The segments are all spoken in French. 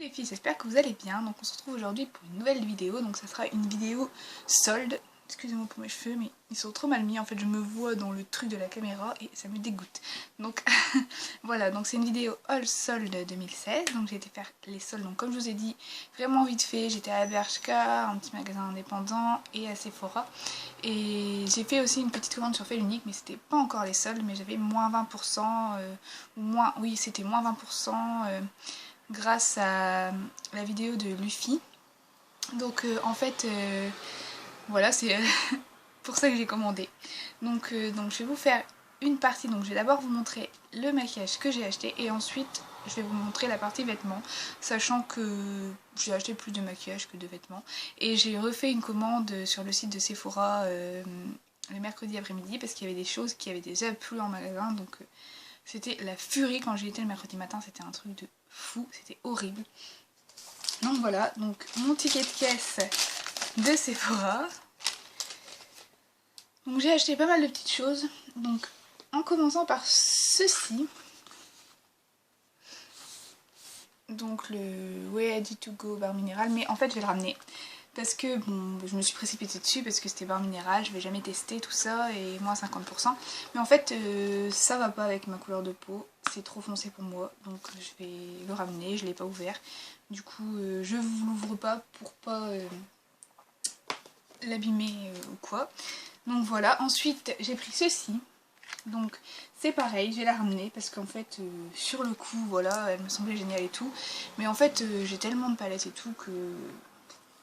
Les filles, j'espère que vous allez bien. Donc on se retrouve aujourd'hui pour une nouvelle vidéo. Donc ça sera une vidéo solde. Excusez-moi pour mes cheveux, mais ils sont trop mal mis. En fait, je me vois dans le truc de la caméra et ça me dégoûte. Donc voilà, donc c'est une vidéo haul solde 2016. Donc j'ai été faire les soldes. Donc comme je vous ai dit, vraiment vite fait. J'étais à Bershka, un petit magasin indépendant, et à Sephora. Et j'ai fait aussi une petite commande sur Fait l'Unique, mais c'était pas encore les soldes. Mais j'avais moins 20%, ou moins, oui, c'était moins 20%. Grâce à la vidéo de Luffy. Donc en fait, voilà, c'est pour ça que j'ai commandé. Donc je vais vous faire une partie, donc je vais d'abord vous montrer le maquillage que j'ai acheté et ensuite je vais vous montrer la partie vêtements, sachant que j'ai acheté plus de maquillage que de vêtements. Et j'ai refait une commande sur le site de Sephora le mercredi après-midi parce qu'il y avait des choses qui avaient déjà plus en magasin, donc c'était la furie quand j'y étais le mercredi matin, c'était un truc de fou, c'était horrible. Donc voilà, donc mon ticket de caisse de Sephora. Donc j'ai acheté pas mal de petites choses, donc en commençant par ceci. Donc le Ready to Go bar minéral, mais en fait je vais le ramener. Parce que bon, je me suis précipitée dessus parce que c'était bar minéral, je vais jamais tester tout ça et moins 50%. Mais en fait ça va pas avec ma couleur de peau, c'est trop foncé pour moi, donc je vais le ramener, je l'ai pas ouvert. Du coup je vous l'ouvre pas pour pas l'abîmer ou quoi. Donc voilà, ensuite j'ai pris ceci. Donc c'est pareil, je vais la ramener parce qu'en fait sur le coup voilà, elle me semblait géniale et tout. Mais en fait j'ai tellement de palettes et tout que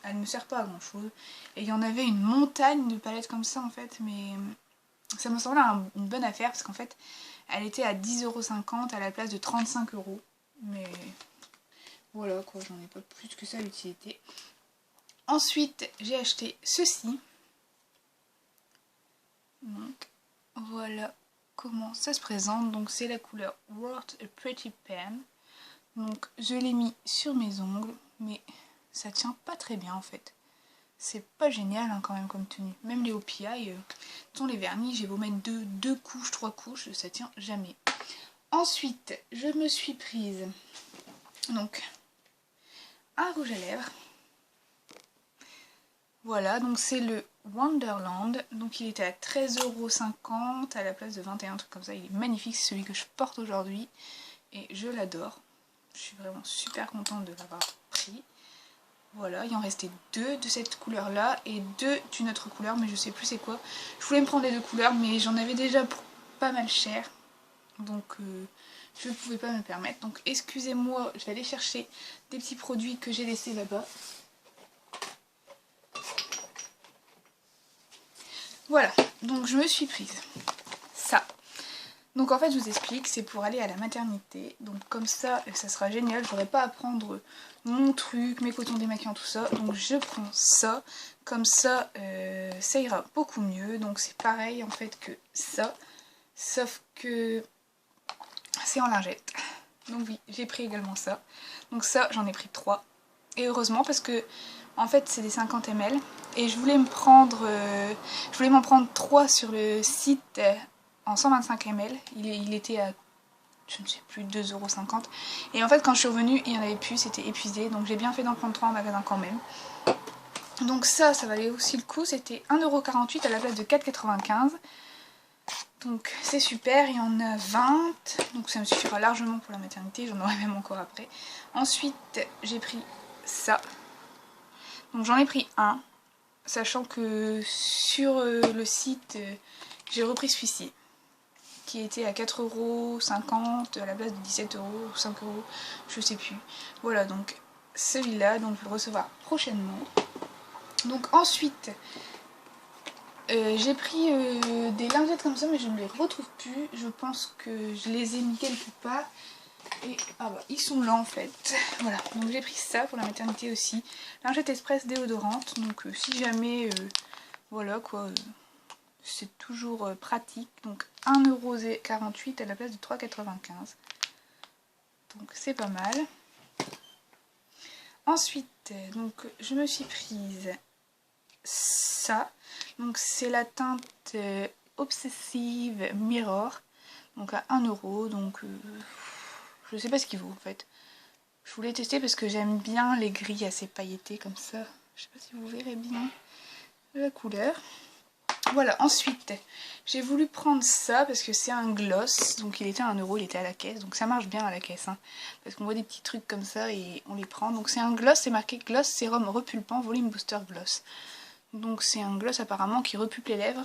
elle ne me sert pas à grand chose. Et il y en avait une montagne de palettes comme ça en fait, mais ça me semblait une bonne affaire parce qu'en fait elle était à 10,50€ à la place de 35€. Mais voilà quoi, j'en ai pas plus que ça l'utilité. Ensuite j'ai acheté ceci. Donc voilà comment ça se présente. Donc c'est la couleur What a Pretty Pen. Donc je l'ai mis sur mes ongles, mais ça tient pas très bien en fait. C'est pas génial hein, quand même comme tenue. Même les OPI, les vernis, j'ai beau mettre deux couches, 3 couches, ça tient jamais. Ensuite, je me suis prise donc un rouge à lèvres. Voilà, donc c'est le Wonderland. Donc il était à 13,50€ à la place de 21, un truc comme ça. Il est magnifique, c'est celui que je porte aujourd'hui. Et je l'adore. Je suis vraiment super contente de l'avoir pris. Voilà, il en restait 2 de cette couleur là et 2 d'une autre couleur, mais je sais plus c'est quoi. Je voulais me prendre les 2 couleurs, mais j'en avais déjà pour pas mal cher. Donc je ne pouvais pas me le permettre. Donc excusez-moi, je vais aller chercher des petits produits que j'ai laissés là-bas. Voilà, donc je me suis prise ça. Donc en fait je vous explique, c'est pour aller à la maternité. Donc comme ça sera génial, je n'aurai pas à prendre mon truc, mes cotons démaquillants, tout ça. Donc je prends ça, comme ça ça ira beaucoup mieux. Donc c'est pareil en fait que ça, sauf que c'est en lingette. Donc oui, j'ai pris également ça. Donc ça j'en ai pris 3. Et heureusement parce que en fait c'est des 50 ml. Et je voulais m'en prendre 3 sur le site en 125 ml. Il était à, je ne sais plus, 2,50€. Et en fait quand je suis revenue, il n'y en avait plus, c'était épuisé. Donc j'ai bien fait d'en prendre 3 en magasin quand même. Donc ça valait aussi le coup, c'était 1,48€ à la place de 4,95€. Donc c'est super, il y en a 20, donc ça me suffira largement pour la maternité, j'en aurai même encore après. Ensuite j'ai pris ça, donc j'en ai pris un, sachant que sur le site j'ai repris celui-ci, qui était à 4,50€ à la place de 17€ ou 5€, je sais plus. Voilà, donc celui-là, donc je vais le recevoir prochainement. Donc ensuite j'ai pris des lingettes comme ça, mais je ne les retrouve plus. Je pense que je les ai mis quelque part. Et ah bah, ils sont là en fait. Voilà, donc j'ai pris ça pour la maternité aussi. Lingette express déodorante. Donc si jamais, voilà quoi, c'est toujours pratique. Donc 1,48€ à la place de 3,95€. Donc c'est pas mal. Ensuite, donc je me suis prise ça, donc c'est la teinte Obsessive Mirror, donc à 1€, donc je sais pas ce qu'il vaut en fait, Je voulais tester parce que j'aime bien les gris assez pailletés comme ça. Je sais pas si vous verrez bien la couleur. Voilà, ensuite, j'ai voulu prendre ça parce que c'est un gloss. Donc il était à 1 €, il était à la caisse. Donc ça marche bien à la caisse. Hein, parce qu'on voit des petits trucs comme ça et on les prend. Donc c'est un gloss, c'est marqué Gloss Sérum Repulpant Volume Booster Gloss. Donc c'est un gloss apparemment qui repulpe les lèvres.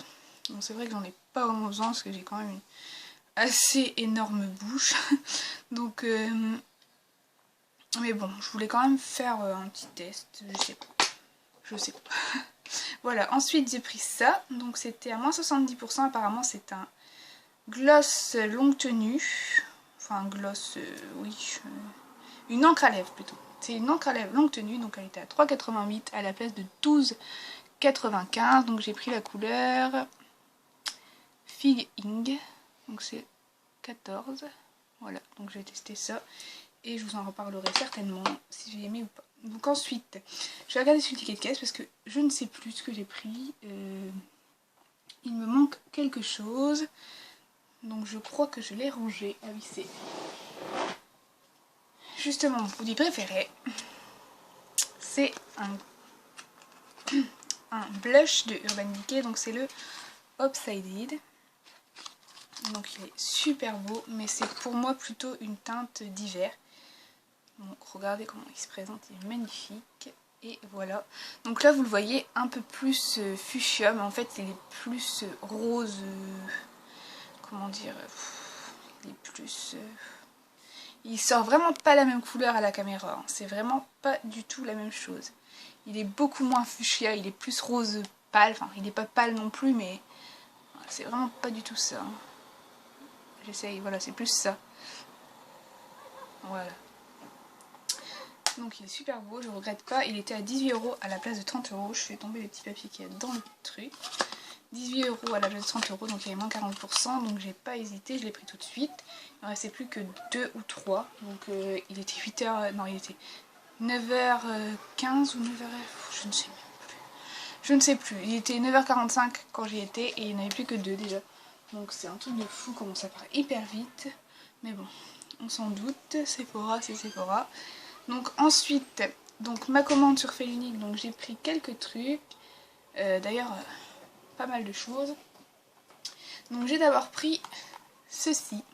Donc c'est vrai que j'en ai pas vraiment besoin parce que j'ai quand même une assez énorme bouche. Donc mais bon, je voulais quand même faire un petit test. Je sais pas. Voilà, ensuite j'ai pris ça. Donc c'était à moins 70%. Apparemment c'est un gloss longue tenue. Enfin un gloss, oui. Une encre à lèvres plutôt. C'est une encre à lèvres longue tenue. Donc elle était à 3,88 à la place de 12,95. Donc j'ai pris la couleur Fig Ing. Donc c'est 14. Voilà, donc je vais tester ça. Et je vous en reparlerai certainement si j'ai aimé ou pas. Donc ensuite, je vais regarder sur le ticket de caisse parce que je ne sais plus ce que j'ai pris. Il me manque quelque chose. Donc je crois que je l'ai rangé. Ah oui, c'est justement mon produit préféré. C'est un blush de Urban Decay. Donc c'est le Upsided. Donc il est super beau, mais c'est pour moi plutôt une teinte d'hiver. Donc regardez comment il se présente, il est magnifique. Et voilà. Donc là vous le voyez un peu plus fuchsia, mais en fait il est plus rose. Comment dire, il est plus... il sort vraiment pas la même couleur à la caméra. Hein. C'est vraiment pas du tout la même chose. Il est beaucoup moins fuchsia, il est plus rose pâle. Enfin il est pas pâle non plus, mais c'est vraiment pas du tout ça. Hein. J'essaye, voilà, c'est plus ça. Voilà. Donc il est super beau, je regrette pas. Il était à 18 € à la place de 30 €. Je fais tomber les petits papiers qu'il y a dans le truc. 18 € à la place de 30 €, donc il y avait moins 40%. Donc j'ai pas hésité, je l'ai pris tout de suite. Il ne restait plus que 2 ou 3. Donc il était 8h, non il était 9h15 ou 9h, je ne sais même plus. Je ne sais plus, il était 9h45 quand j'y étais et il n'y en avait plus que 2 déjà. Donc c'est un truc de fou comment ça part hyper vite. Mais bon, on s'en doute, Sephora c'est Sephora. Donc ensuite, donc ma commande sur Fait l'Unique, donc j'ai pris quelques trucs, d'ailleurs pas mal de choses. Donc j'ai d'abord pris ceci,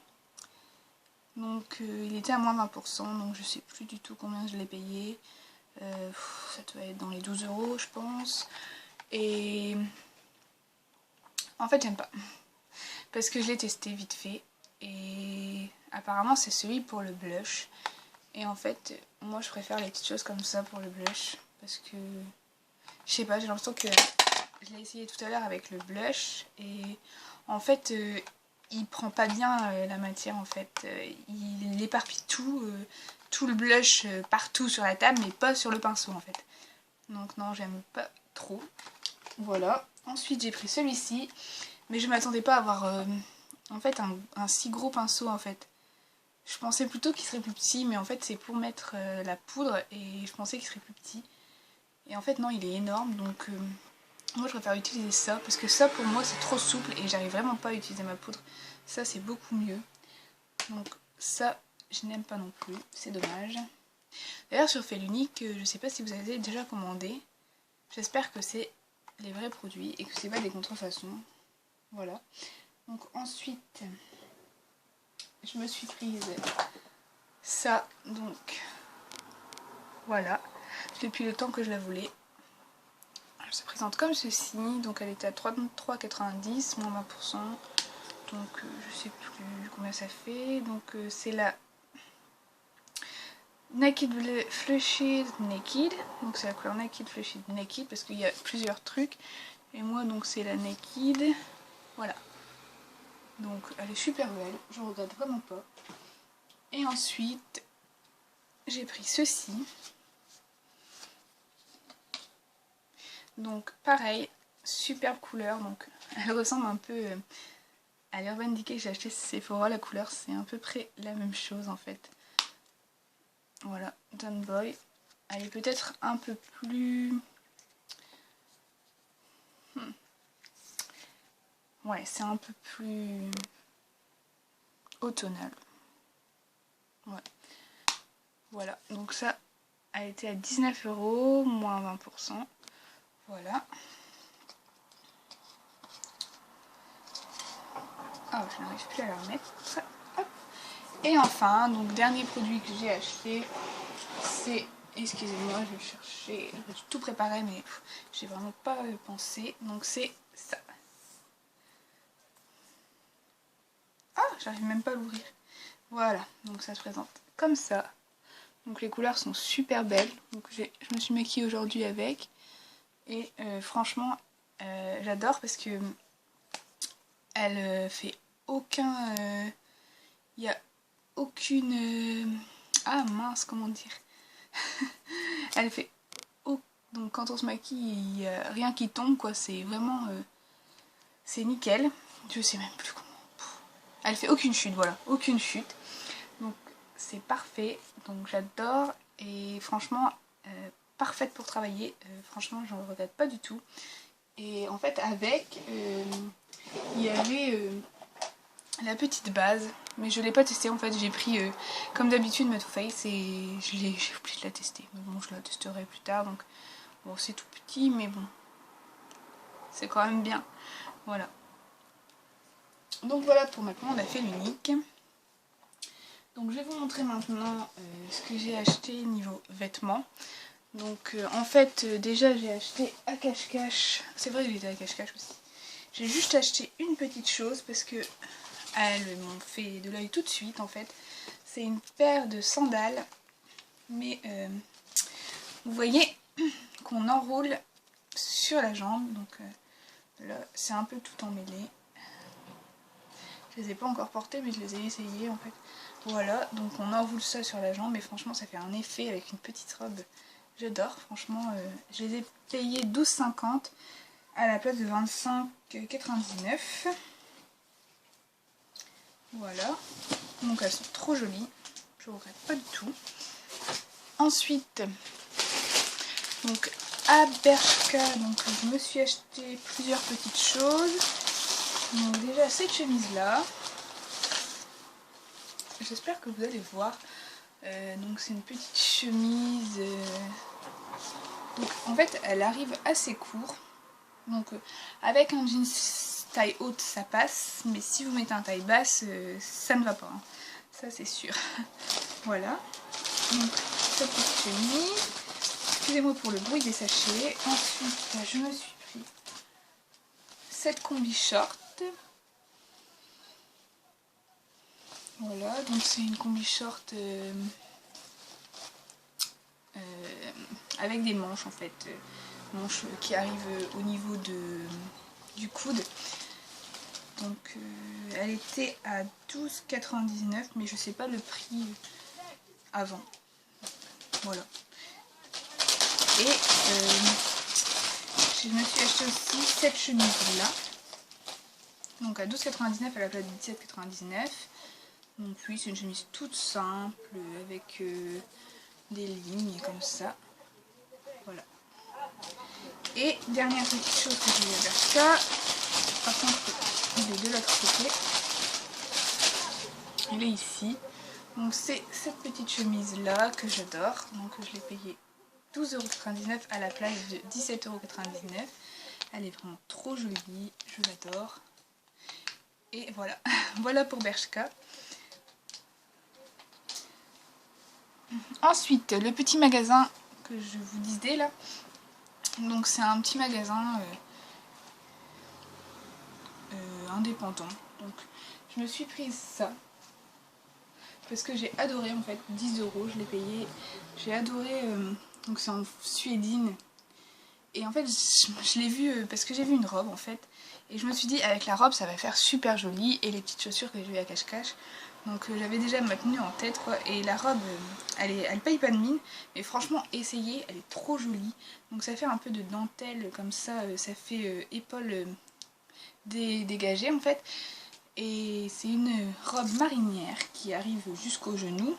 donc il était à moins 20%, donc je sais plus du tout combien je l'ai payé, ça doit être dans les 12 € je pense, et en fait j'aime pas, parce que je l'ai testé vite fait, et apparemment c'est celui pour le blush. Et en fait, moi je préfère les petites choses comme ça pour le blush. Parce que, je sais pas, j'ai l'impression que je l'ai essayé tout à l'heure avec le blush. Et en fait, il prend pas bien la matière en fait. Il éparpille tout le blush partout sur la table, mais pas sur le pinceau en fait. Donc non, j'aime pas trop. Voilà. Ensuite, j'ai pris celui-ci. Mais je m'attendais pas à avoir en fait un si gros pinceau en fait. Je pensais plutôt qu'il serait plus petit, mais en fait c'est pour mettre la poudre et je pensais qu'il serait plus petit. Et en fait non, il est énorme, donc moi je préfère utiliser ça, parce que ça pour moi c'est trop souple et j'arrive vraiment pas à utiliser ma poudre. Ça c'est beaucoup mieux. Donc ça je n'aime pas non plus, c'est dommage. D'ailleurs sur Fait l'Unique, je sais pas si vous avez déjà commandé. J'espère que c'est les vrais produits et que c'est pas des contrefaçons. Voilà. Donc ensuite... je me suis prise ça, donc voilà, depuis le temps que je la voulais. Elle se présente comme ceci, donc elle était à 33,90, moins 20%, donc je sais plus combien ça fait. Donc c'est la Naked Flushed Naked, donc c'est la couleur Naked Flushed Naked parce qu'il y a plusieurs trucs, et moi donc c'est la Naked, voilà. Donc elle est super belle, je regrette vraiment pas. Et ensuite, j'ai pris ceci. Donc pareil, superbe couleur. Donc elle ressemble un peu à l'Urban Decay que j'ai acheté chez Sephora. La couleur c'est à peu près la même chose en fait. Voilà, Don Boy. Elle est peut-être un peu plus... ouais, c'est un peu plus automnal. Ouais. Voilà, donc ça a été à 19 €, moins 20%. Voilà. Ah, je n'arrive plus à la remettre. Hop. Et enfin, donc dernier produit que j'ai acheté, c'est... Excusez-moi, je vais chercher... J'ai tout préparé, mais j'ai vraiment pas pensé. Donc c'est ça. Ah, j'arrive même pas à l'ouvrir. Voilà, donc ça se présente comme ça. Donc les couleurs sont super belles. Donc je me suis maquillée aujourd'hui avec. Et franchement, j'adore parce que elle fait aucun... Il n'y a aucune... ah mince, comment dire. Elle fait... Donc quand on se maquille, il n'y a rien qui tombe, quoi. C'est vraiment... c'est nickel. Je sais même plus comment... Elle fait aucune chute, voilà. Aucune chute. Donc c'est parfait. Donc j'adore. Et franchement, parfaite pour travailler. Franchement, je ne regrette pas du tout. Et en fait, avec, il y avait la petite base. Mais je ne l'ai pas testée. En fait, j'ai pris, comme d'habitude, ma Too Faced. Et j'ai oublié de la tester. Mais bon, je la testerai plus tard. Donc, bon, c'est tout petit. Mais bon, c'est quand même bien. Voilà. Donc voilà, pour maintenant, on a fait l'unique. Donc je vais vous montrer maintenant ce que j'ai acheté niveau vêtements. Donc en fait déjà j'ai acheté à cache-cache, c'est vrai que j'étais à cache-cache aussi. J'ai juste acheté une petite chose parce que elles m'ont fait de l'œil tout de suite en fait. C'est une paire de sandales, mais vous voyez qu'on enroule sur la jambe. Donc là c'est un peu tout emmêlé. Je les ai pas encore portées mais je les ai essayées en fait. Voilà, donc on enroule ça sur la jambe et franchement ça fait un effet avec une petite robe. J'adore, franchement, je les ai payées 12,50 à la place de 25,99. Voilà, donc elles sont trop jolies, je ne regrette pas du tout. Ensuite, donc à Bershka, donc je me suis acheté plusieurs petites choses. Donc déjà cette chemise là. J'espère que vous allez voir. Donc c'est une petite chemise. Donc en fait elle arrive assez court. Donc avec un jeans taille haute ça passe. Mais si vous mettez un taille basse ça ne va pas. Hein. Ça c'est sûr. Voilà. Donc cette petite chemise. Excusez-moi pour le bruit des sachets. Ensuite je me suis pris cette combi short. Voilà, donc c'est une combi short avec des manches en fait, manches qui arrivent au niveau du coude. Donc elle était à 12,99 mais je sais pas le prix avant. Voilà. Et je me suis acheté aussi cette chemise là. Donc à 12,99 à la place de 17,99. Donc oui, c'est une chemise toute simple avec des lignes comme ça. Voilà. Et dernière petite chose que j'ai eu à Bershka. Par contre, il est de l'autre côté. Il est ici. Donc c'est cette petite chemise là que j'adore. Donc je l'ai payée 12,99 € à la place de 17,99 €. Elle est vraiment trop jolie. Je l'adore. Et voilà. Voilà pour Bershka. Ensuite, le petit magasin que je vous disais là. Donc c'est un petit magasin indépendant. Donc je me suis prise ça. Parce que j'ai adoré en fait. 10 €, je l'ai payé. J'ai adoré. Donc c'est en suédine. Et en fait je l'ai vu parce que j'ai vu une robe en fait. Et je me suis dit avec la robe ça va faire super joli. Et les petites chaussures que j'ai eu à cache-cache. Donc j'avais déjà ma tenue en tête quoi. Et la robe elle paye pas de mine. Mais franchement essayez, elle est trop jolie. Donc ça fait un peu de dentelle comme ça. Ça fait épaule dégagée en fait. Et c'est une robe marinière qui arrive jusqu'au genou.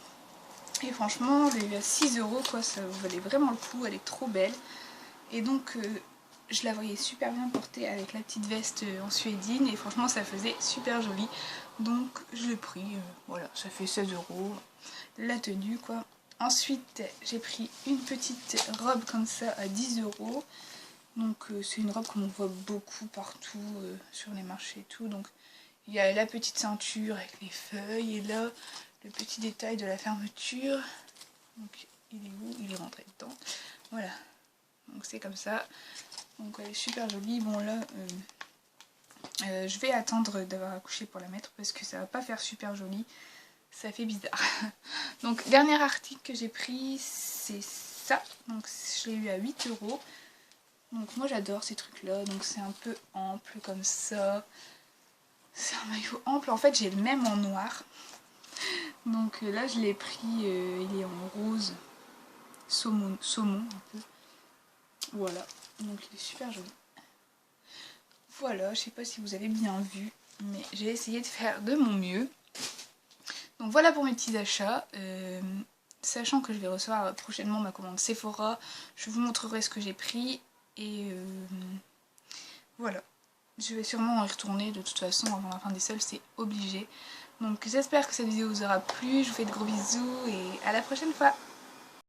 Et franchement j'ai eu à 6 € quoi. Ça valait vraiment le coup. Elle est trop belle. Et donc je la voyais super bien portée avec la petite veste en suédine et franchement ça faisait super joli. Donc je l'ai pris, voilà, ça fait 16 € la tenue quoi. Ensuite j'ai pris une petite robe comme ça à 10 €. Donc c'est une robe qu'on voit beaucoup partout sur les marchés et tout. Donc il y a la petite ceinture avec les feuilles et là le petit détail de la fermeture. Donc il est où? Il est rentré dedans. Voilà. Donc c'est comme ça. Donc elle est super jolie. Bon là je vais attendre d'avoir accouché pour la mettre parce que ça va pas faire super joli. Ça fait bizarre. Donc dernier article que j'ai pris c'est ça. Donc je l'ai eu à 8 €. Donc moi j'adore ces trucs là. Donc c'est un peu ample comme ça. C'est un maillot ample. En fait j'ai le même en noir. Donc là je l'ai pris. Il est en rose saumon un peu. Voilà. Donc il est super joli. Voilà, je sais pas si vous avez bien vu, mais j'ai essayé de faire de mon mieux. Donc voilà pour mes petits achats. Sachant que je vais recevoir prochainement ma commande Sephora, je vous montrerai ce que j'ai pris. Et voilà. Je vais sûrement y retourner de toute façon avant la fin des soldes, c'est obligé. Donc j'espère que cette vidéo vous aura plu. Je vous fais de gros bisous et à la prochaine fois.